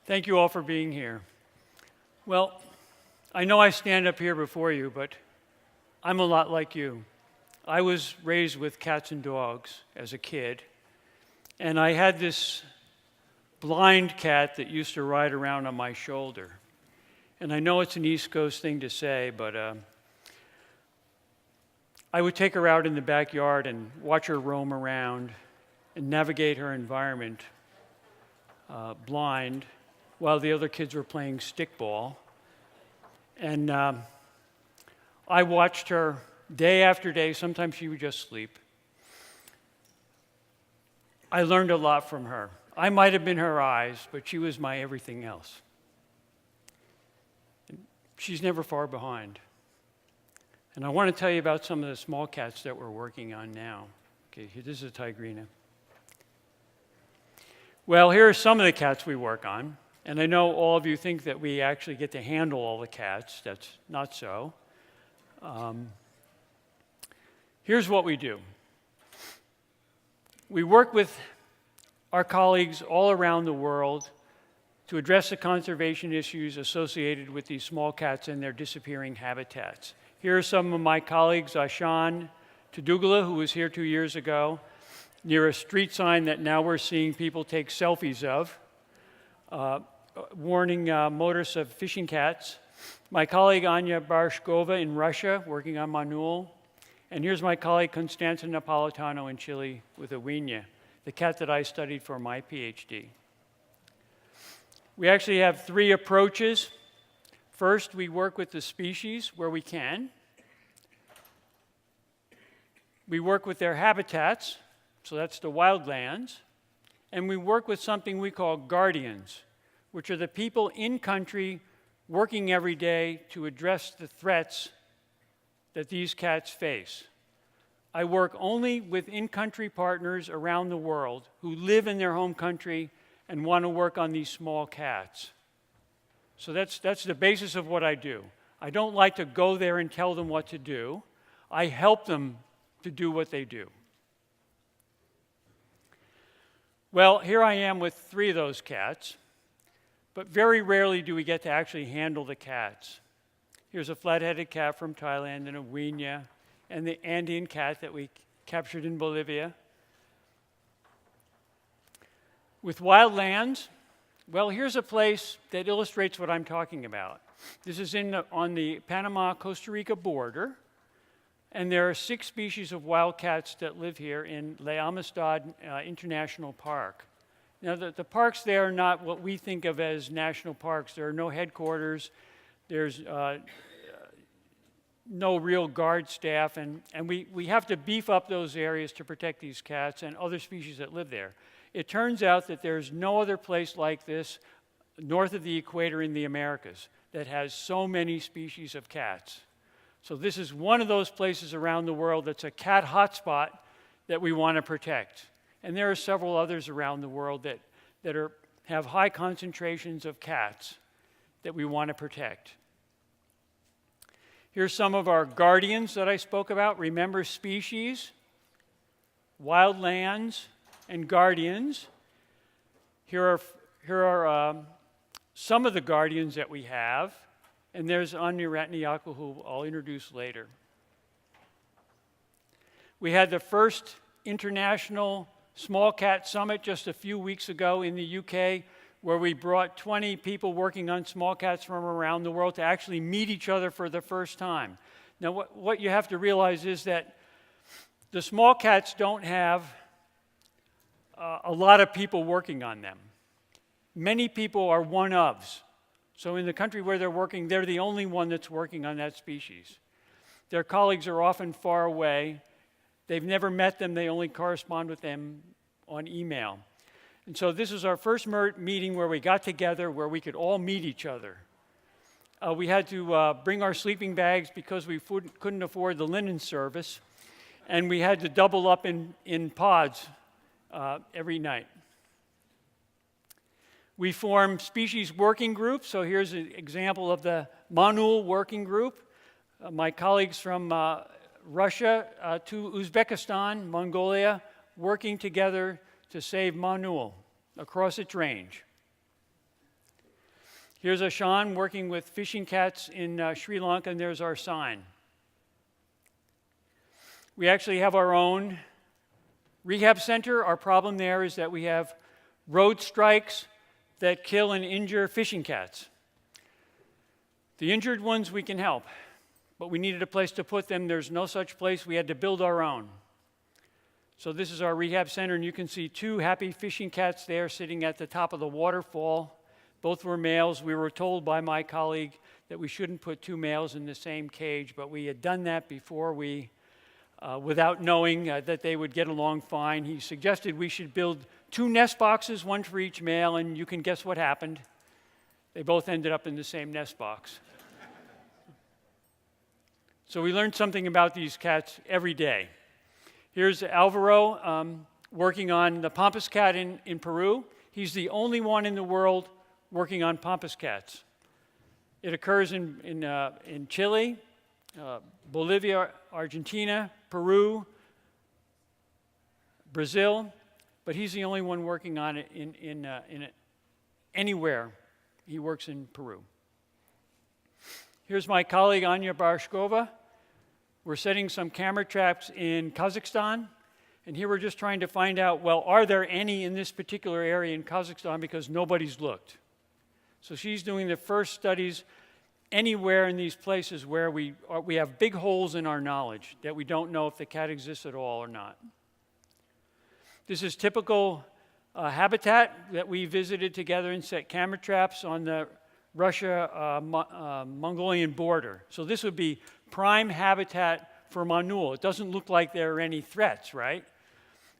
Thank you all for being here. Well, I know I stand up here before you, but I'm a lot like you. I was raised with cats and dogs as a kid, and I had this blind cat that used to ride around on my shoulder. And I know it's an East Coast thing to say, but I would take her out in the backyard and watch her roam around and navigate her environment blind while the other kids were playing stickball. And I watched her day after day. Sometimes she would just sleep. I learned a lot from her. I might have been her eyes, but she was my everything else. She's never far behind. And I want to tell you about some of the small cats that we're working on now. Okay, this is a tigrina. Well, here are some of the cats we work on. And I know all of you think that we actually get to handle all the cats. That's not so. Here's what we do. We work with our colleagues all around the world to address the conservation issues associated with these small cats and their disappearing habitats. Here are some of my colleagues, Ashan Tadugala, who was here 2 years ago, near a street sign that now we're seeing people take selfies of, warning motorists of fishing cats. My colleague Anya Ratnayaka in Russia, working on Manul. And here's my colleague Constanza Napolitano in Chile with Awinia, the cat that I studied for my PhD. We actually have 3 approaches. First, we work with the species where we can. We work with their habitats, so that's the wildlands. And we work with something we call guardians, which are the people in country working every day to address the threats that these cats face. I work only with in-country partners around the world who live in their home country and want to work on these small cats. So that's the basis of what I do. I don't like to go there and tell them what to do. I help them to do what they do. Well, here I am with 3 of those cats, but very rarely do we get to actually handle the cats. Here's a flat-headed cat from Thailand, and a Awinia, and the Andean cat that we captured in Bolivia. With wildlands, well, here's a place that illustrates what I'm talking about. This is on the Panama-Costa Rica border, and there are 6 species of wildcats that live here in La Amistad International Park. Now, the parks there are not what we think of as national parks. There are no headquarters. There's no real guard staff, and we have to beef up those areas to protect these cats and other species that live there. It turns out that there's no other place like this north of the equator in the Americas that has so many species of cats. So this is one of those places around the world that's a cat hotspot that we want to protect. And there are several others around the world that have high concentrations of cats that we want to protect. Here's some of our guardians that I spoke about. Remember species, wildlands, and guardians. Here are some of the guardians that we have, and there's Anya Ratnayaka, who I'll introduce later. We had the first International Small Cat Summit just a few weeks ago in the UK, where we brought 20 people working on small cats from around the world to actually meet each other for the first time. Now, what you have to realize is that the small cats don't have a lot of people working on them. Many people are one-ofs. So in the country where they're working, they're the only one that's working on that species. Their colleagues are often far away. They've never met them. They only correspond with them on email. And so this is our first meeting where we got together, where we could all meet each other. We had to bring our sleeping bags because we couldn't afford the linen service. And we had to double up in pods every night. We formed species working groups. So here's an example of the Manul working group. My colleagues from Russia to Uzbekistan, Mongolia, working together to save Manul across its range. Here's Ashan working with fishing cats in Sri Lanka, and there's our sign. We actually have our own rehab center. Our problem there is that we have road strikes that kill and injure fishing cats. The injured ones we can help, but we needed a place to put them. There's no such place. We had to build our own. So this is our rehab center, and you can see two happy fishing cats there sitting at the top of the waterfall. Both were males. We were told by my colleague that we shouldn't put two males in the same cage, but we had done that before we, without knowing that they would get along fine. He suggested we should build two nest boxes, one for each male, and you can guess what happened. They both ended up in the same nest box. So we learned something about these cats every day. Here's Alvaro working on the pampas cat in Peru. He's the only one in the world working on pampas cats. It occurs in Chile, Bolivia, Argentina, Peru, Brazil, but he's the only one working on it in anywhere. He works in Peru. Here's my colleague Anya Ratnayaka. We're setting some camera traps in Kazakhstan, and here we're just trying to find out, well, are there any in this particular area in Kazakhstan, because nobody's looked. So she's doing the first studies anywhere in these places where we have big holes in our knowledge that we don't know if the cat exists at all or not. This is typical habitat that we visited together and set camera traps on the Russia-Mongolian border. So this would be prime habitat for manul. It doesn't look like there are any threats, right?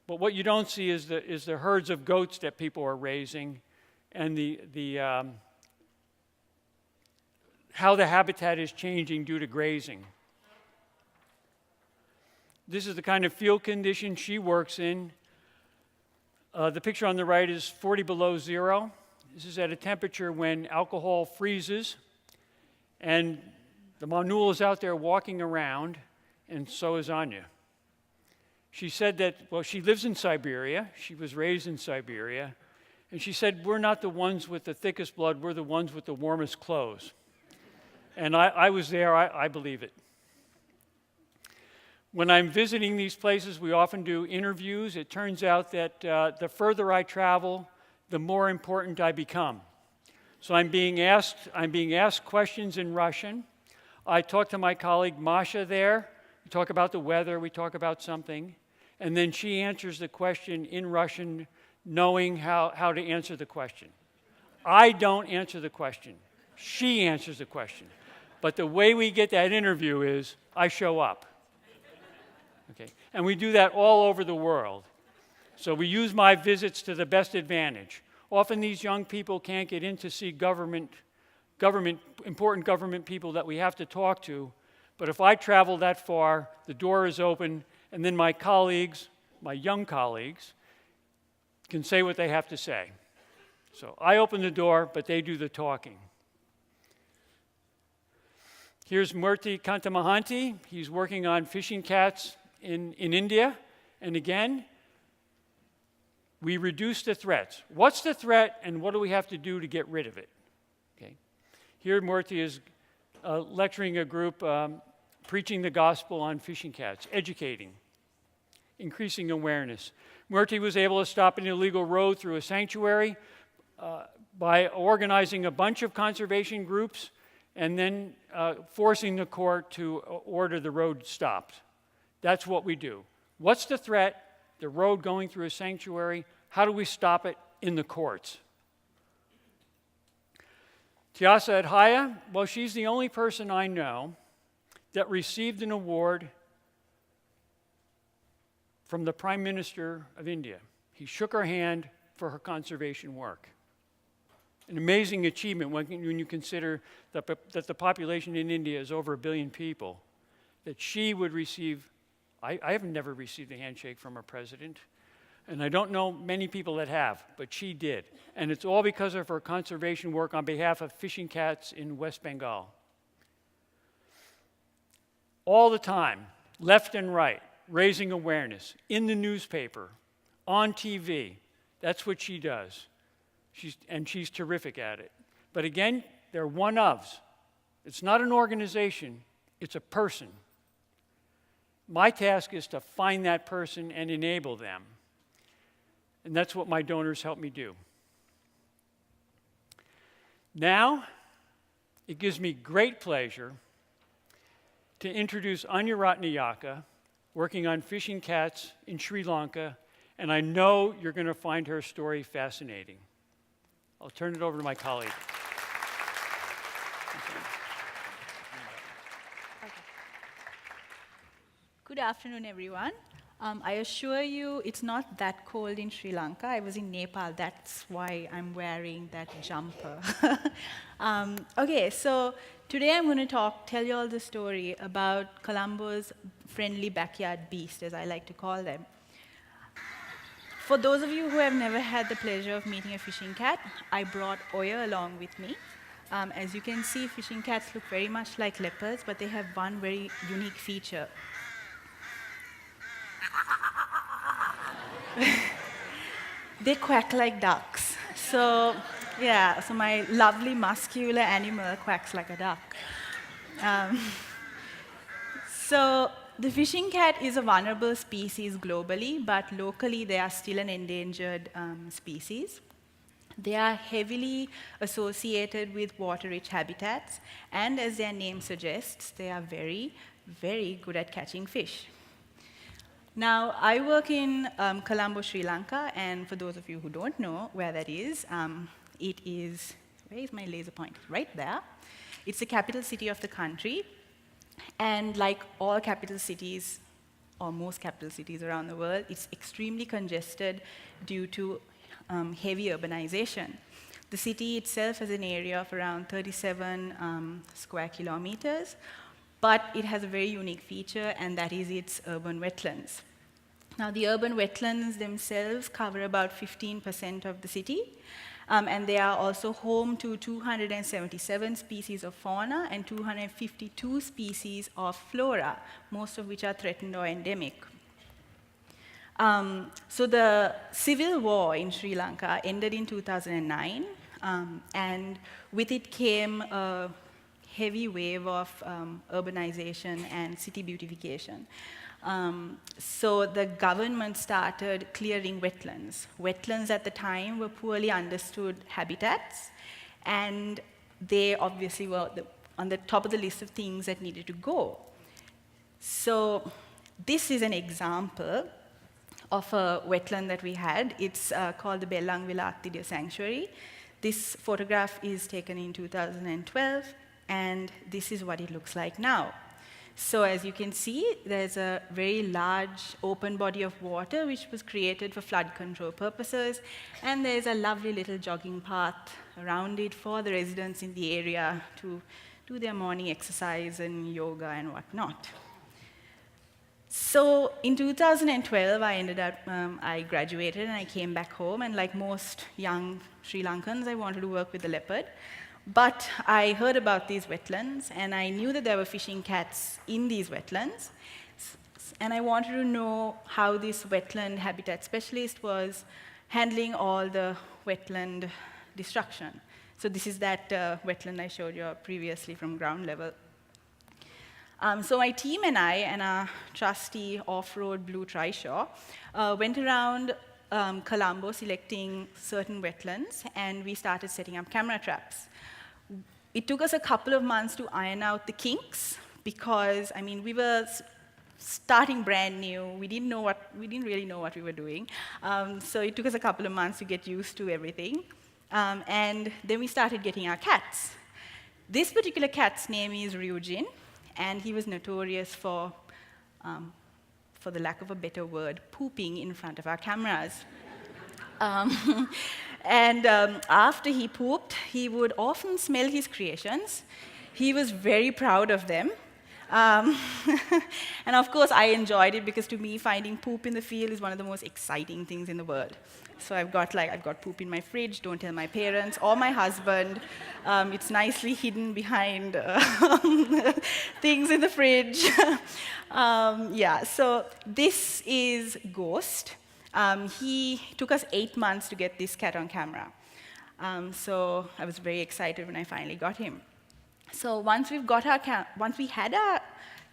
But what you don't see is the herds of goats that people are raising, and how the habitat is changing due to grazing. This is the kind of field condition she works in. The picture on the right is 40 below zero. This is at a temperature when alcohol freezes, and the manul is out there walking around, and so is Anya. She said that, well, she lives in Siberia. She was raised in Siberia. And she said, we're not the ones with the thickest blood, we're the ones with the warmest clothes. And I was there, I believe it. When I'm visiting these places, we often do interviews. It turns out that the further I travel, the more important I become. So I'm being asked questions in Russian. I talk to my colleague Masha there. We talk about the weather, we talk about something, and then she answers the question in Russian, knowing how to answer the question. I don't answer the question. She answers the question. But the way we get that interview is I show up. Okay? And we do that all over the world. So we use my visits to the best advantage. Often these young people can't get in to see important government people that we have to talk to. But if I travel that far, the door is open, and then my colleagues, my young colleagues, can say what they have to say. So I open the door, but they do the talking. Here's Murthy Kantamahanti. He's working on fishing cats in India. And again, we reduce the threats. What's the threat, and what do we have to do to get rid of it? Okay. Here Murthy is lecturing a group, preaching the gospel on fishing cats, educating, increasing awareness. Murthy was able to stop an illegal road through a sanctuary by organizing a bunch of conservation groups and then forcing the court to order the road stopped. That's what we do. What's the threat? The road going through a sanctuary. How do we stop it? In the courts. Tiasa Adhaya, well, she's the only person I know that received an award from the Prime Minister of India. He shook her hand for her conservation work. An amazing achievement when you consider that the population in India is over 1 billion people, that she would receive. I have never received a handshake from a president, and I don't know many people that have, but she did. And it's all because of her conservation work on behalf of fishing cats in West Bengal. All the time, left and right, raising awareness, in the newspaper, on TV. That's what she does. She's terrific at it. But again, They're one-ofs. It's not an organization, it's a person. My task is to find that person and enable them. And that's what my donors help me do. Now, it gives me great pleasure to introduce Anya Ratnayaka, working on fishing cats in Sri Lanka, and I know you're going to find her story fascinating. I'll turn it over to my colleague. Good afternoon, everyone. I assure you it's not that cold in Sri Lanka. I was in Nepal. That's why I'm wearing that jumper. Okay, so today I'm going to tell you all the story about Colombo's friendly backyard beast, as I like to call them. For those of you who have never had the pleasure of meeting a fishing cat, I brought Oya along with me. As you can see, fishing cats look very much like leopards, but they have one very unique feature. They quack like ducks. So, yeah, so my lovely muscular animal quacks like a duck. So the fishing cat is a vulnerable species globally, but locally they are still an endangered species. They are heavily associated with water-rich habitats, and as their name suggests, they are very, very good at catching fish. Now, I work in Colombo, Sri Lanka, and for those of you who don't know where that is, it is, where is my laser point? Right there. It's the capital city of the country, and like all capital cities, or most capital cities around the world, it's extremely congested due to heavy urbanization. The city itself has an area of around 37 square kilometers, but it has a very unique feature, and that is its urban wetlands. Now, the urban wetlands themselves cover about 15% of the city, and they are also home to 277 species of fauna and 252 species of flora, most of which are threatened or endemic. So the civil war in Sri Lanka ended in 2009, and with it came a heavy wave of urbanization and city beautification. So the government started clearing wetlands. Wetlands at the time were poorly understood habitats, and they obviously were on the top of the list of things that needed to go. So this is an example of a wetland that we had. It's called the Bellangvilla Deer Sanctuary. This photograph is taken in 2012, and this is what it looks like now. So as you can see, there's a very large open body of water which was created for flood control purposes, and there's a lovely little jogging path around it for the residents in the area to do their morning exercise and yoga and whatnot. So in 2012, I graduated and I came back home, and like most young Sri Lankans, I wanted to work with the leopard. But I heard about these wetlands, and I knew that there were fishing cats in these wetlands. And I wanted to know how this wetland habitat specialist was handling all the wetland destruction. So this is that wetland I showed you previously from ground level. So my team and I, and our trusty off-road blue trishaw, went around Colombo selecting certain wetlands, and we started setting up camera traps. It took us a couple of months to iron out the kinks because, I mean, we were starting brand new. We didn't really know what we were doing. So it took us a couple of months to get used to everything. And then we started getting our cats. This particular cat's name is Ryujin, and he was notorious for the lack of a better word, pooping in front of our cameras. And after he pooped, he would often smell his creations. He was very proud of them. And of course, I enjoyed it because to me, finding poop in the field is one of the most exciting things in the world. So I've got poop in my fridge, don't tell my parents or my husband. It's nicely hidden behind things in the fridge. Yeah, so this is Ghost. He took us 8 months to get this cat on camera. So I was very excited when I finally got him. So once we had our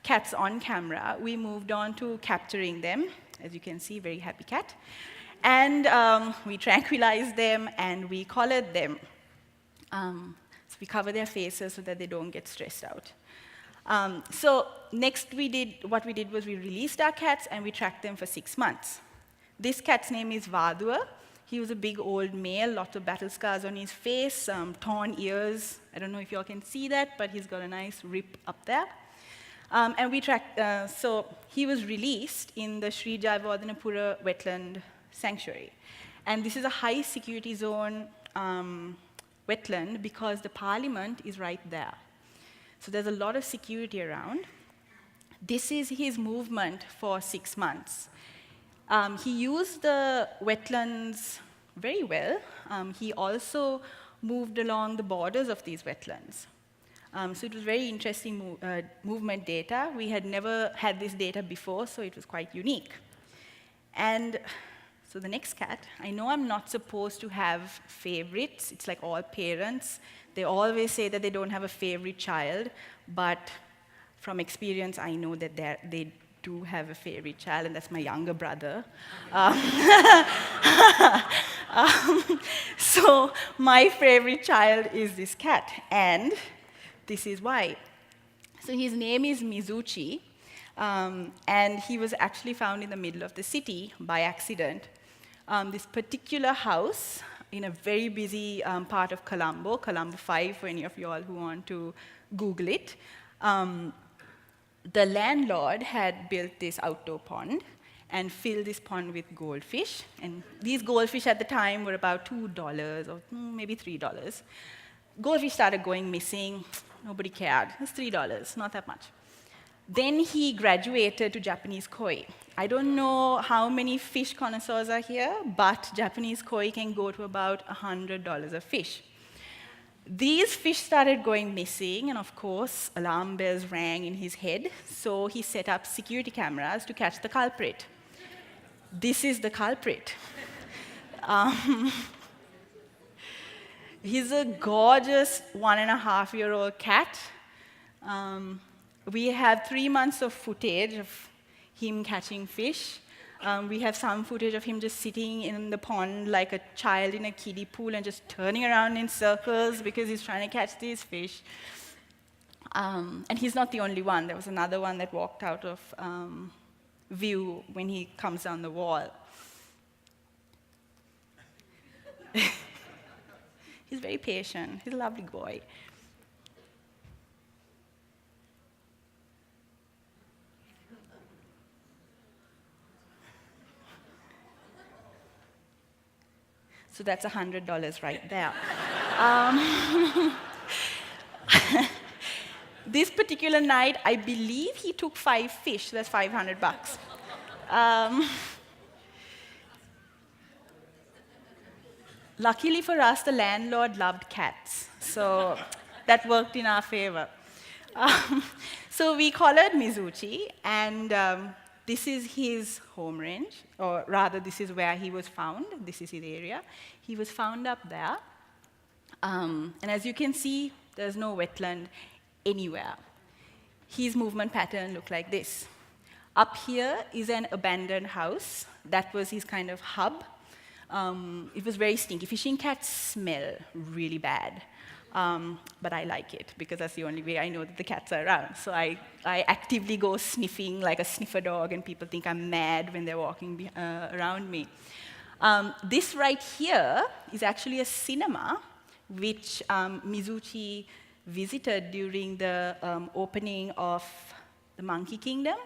cats on camera, we moved on to capturing them. As you can see, very happy cat. And we tranquilized them and we collared them. So we cover their faces so that they don't get stressed out. So next what we did was we released our cats and we tracked them for 6 months. This cat's name is Vadua. He was a big old male, lots of battle scars on his face, torn ears. I don't know if you all can see that, but he's got a nice rip up there. And we tracked, so he was released in the Sri Jayawardhanapura Wetland Sanctuary. And this is a high security zone wetland because the parliament is right there. So there's a lot of security around. This is his movement for 6 months. He used the wetlands very well. He also moved along the borders of these wetlands. So it was very interesting movement data. We had never had this data before, so it was quite unique. And so the next cat, I know I'm not supposed to have favorites. It's like all parents. They always say that they don't have a favorite child, but from experience, I know that they do have a favorite child, and that's my younger brother. So my favorite child is this cat, and this is why. So his name is Mizuchi, and he was actually found in the middle of the city by accident. This particular house in a very busy part of Colombo 5, for any of you all who want to Google it. The landlord had built this outdoor pond and filled this pond with goldfish. And these goldfish at the time were about $2 or maybe $3. Goldfish started going missing. Nobody cared. It was $3, not that much. Then he graduated to Japanese koi. I don't know how many fish connoisseurs are here, but Japanese koi can go to about $100 a fish. These fish started going missing, and of course, alarm bells rang in his head, so he set up security cameras to catch the culprit. This is the culprit. He's a gorgeous 1.5-year-old cat. We have 3 months of footage of him catching fish. We have some footage of him just sitting in the pond like a child in a kiddie pool and just turning around in circles because he's trying to catch these fish. And he's not the only one. There was another one that walked out of view when he comes down the wall. He's very patient. He's a lovely boy. So that's $100 right there. This particular night, I believe he took 5 fish. That's $500. Luckily for us, the landlord loved cats, so that worked in our favor. So we collared Mizuchi, and this is his home range, or rather, this is where he was found. This is his area. He was found up there. And as you can see, there's no wetland anywhere. His movement pattern looked like this. Up here is an abandoned house. That was his kind of hub. It was very stinky. Fishing cats smell really bad. But I like it, because that's the only way I know that the cats are around. So I actively go sniffing like a sniffer dog, and people think I'm mad when they're walking around me. This right here is actually a cinema, which Mizuchi visited during the opening of the Monkey Kingdom.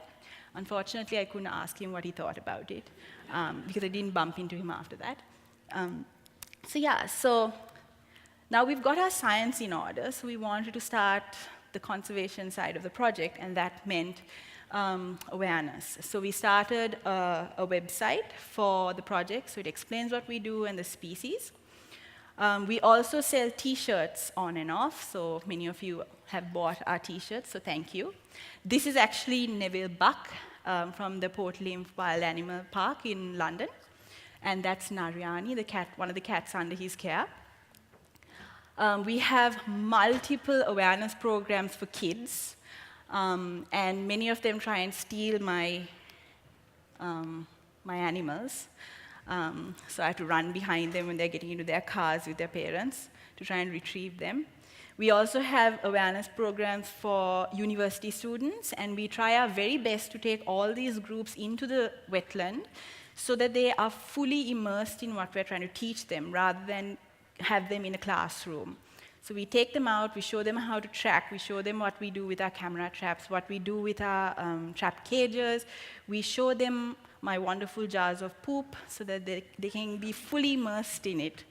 Unfortunately, I couldn't ask him what he thought about it, because I didn't bump into him after that. So now we've got our science in order, so we wanted to start the conservation side of the project, and that meant awareness. So we started a website for the project, so it explains what we do and the species. We also sell T-shirts on and off, so many of you have bought our T-shirts, so thank you. This is actually Neville Buck from the Port Lymph Wild Animal Park in London, and that's Narayani, the cat, one of the cats under his care. We have multiple awareness programs for kids, and many of them try and steal my animals. So I have to run behind them when they're getting into their cars with their parents to try and retrieve them. We also have awareness programs for university students, and we try our very best to take all these groups into the wetland so that they are fully immersed in what we're trying to teach them, rather than have them in a classroom. So we take them out, we show them how to track, we show them what we do with our camera traps, what we do with our trap cages. We show them my wonderful jars of poop so that they can be fully immersed in it.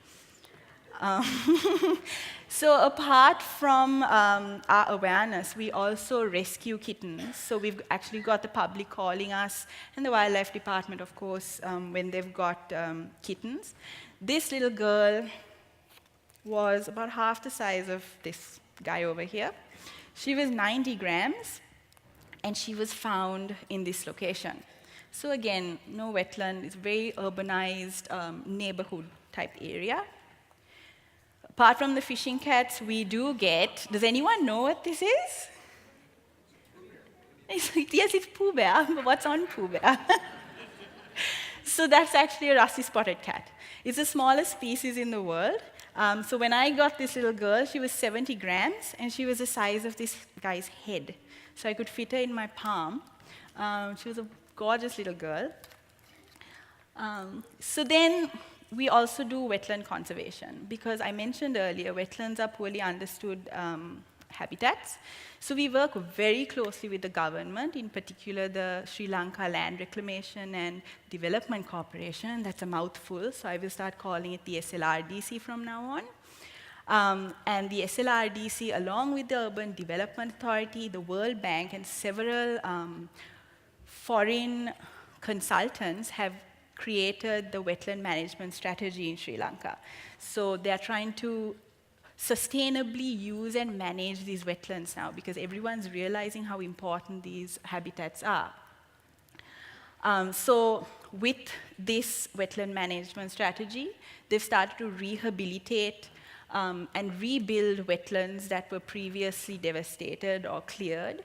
So apart from our awareness, we also rescue kittens. So we've actually got the public calling us, and the wildlife department, of course, when they've got kittens. This little girl was about half the size of this guy over here. She was 90 grams, and she was found in this location. So again, no wetland, it's a very urbanized neighborhood type area. Apart from the fishing cats, we do get, does anyone know what this is? Yes, it's Pooh Bear, but what's on Pooh Bear? So that's actually a rusty spotted cat. It's the smallest species in the world. So when I got this little girl, she was 70 grams, and she was the size of this guy's head. So I could fit her in my palm. She was a gorgeous little girl. So then we also do wetland conservation, because I mentioned earlier, wetlands are poorly understood habitats. So we work very closely with the government, in particular the Sri Lanka Land Reclamation and Development Corporation. That's a mouthful, so I will start calling it the SLRDC from now on. And the SLRDC, along with the Urban Development Authority, the World Bank, and several foreign consultants have created the wetland management strategy in Sri Lanka. So they're trying to sustainably use and manage these wetlands now, because everyone's realizing how important these habitats are. So with this wetland management strategy, they've started to rehabilitate and rebuild wetlands that were previously devastated or cleared.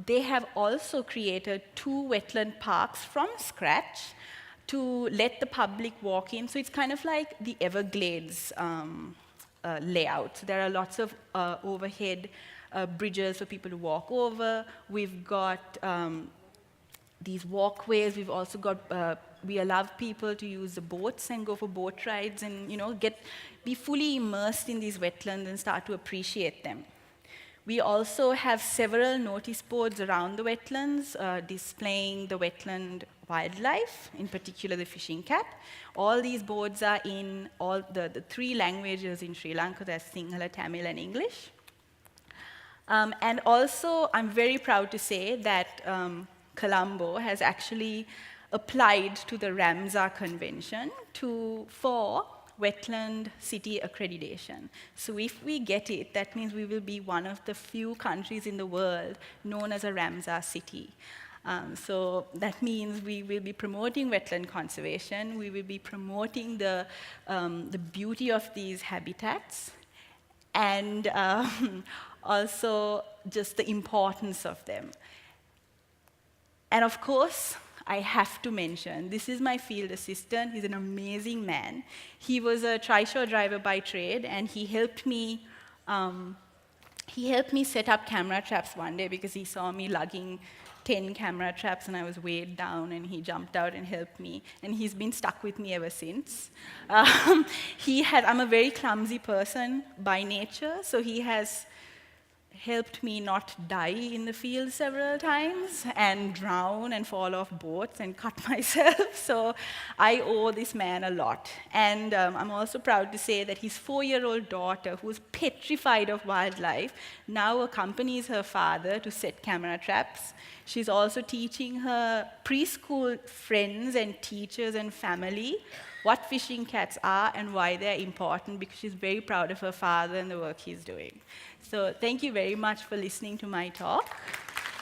They have also created 2 wetland parks from scratch to let the public walk in. So it's kind of like the Everglades layout. So there are lots of overhead bridges for people to walk over. We've got these walkways. We've also got, we allow people to use the boats and go for boat rides and be fully immersed in these wetlands and start to appreciate them. We also have several notice boards around the wetlands displaying the wetland wildlife, in particular the fishing cat. All these boards are in all the 3 languages in Sri Lanka. That's Sinhala, Tamil, and English. And also, I'm very proud to say that Colombo has actually applied to the Ramsar Convention for wetland city accreditation. So if we get it, that means we will be one of the few countries in the world known as a Ramsar city. So that means we will be promoting wetland conservation, we will be promoting the beauty of these habitats, and also just the importance of them. And of course, I have to mention, this is my field assistant. He's an amazing man. He was a trishaw driver by trade, and he helped me set up camera traps one day because he saw me lugging 10 camera traps and I was weighed down, and he jumped out and helped me. And he's been stuck with me ever since. I'm a very clumsy person by nature, so he has helped me not die in the field several times and drown and fall off boats and cut myself. So I owe this man a lot. And I'm also proud to say that his 4-year-old daughter, who's petrified of wildlife, now accompanies her father to set camera traps. She's also teaching her preschool friends and teachers and family what fishing cats are and why they're important, because she's very proud of her father and the work he's doing. So thank you very much for listening to my talk,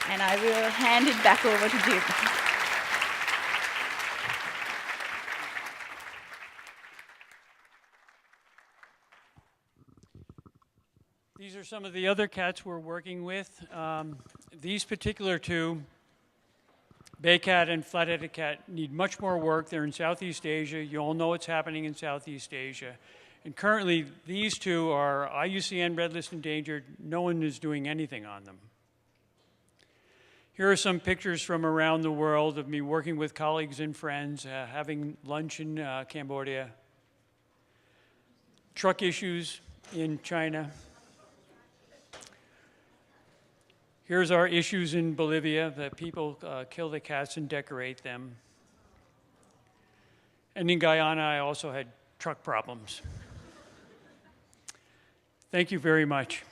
and I will hand it back over to Jim. These are some of the other cats we're working with. These particular two, bay cat and flat-headed cat, need much more work. They're in Southeast Asia. You all know what's happening in Southeast Asia. And currently, these two are IUCN Red List endangered. No one is doing anything on them. Here are some pictures from around the world of me working with colleagues and friends, having lunch in Cambodia, truck issues in China. Here's our issues in Bolivia, that people kill the cats and decorate them. And in Guyana, I also had truck problems. Thank you very much.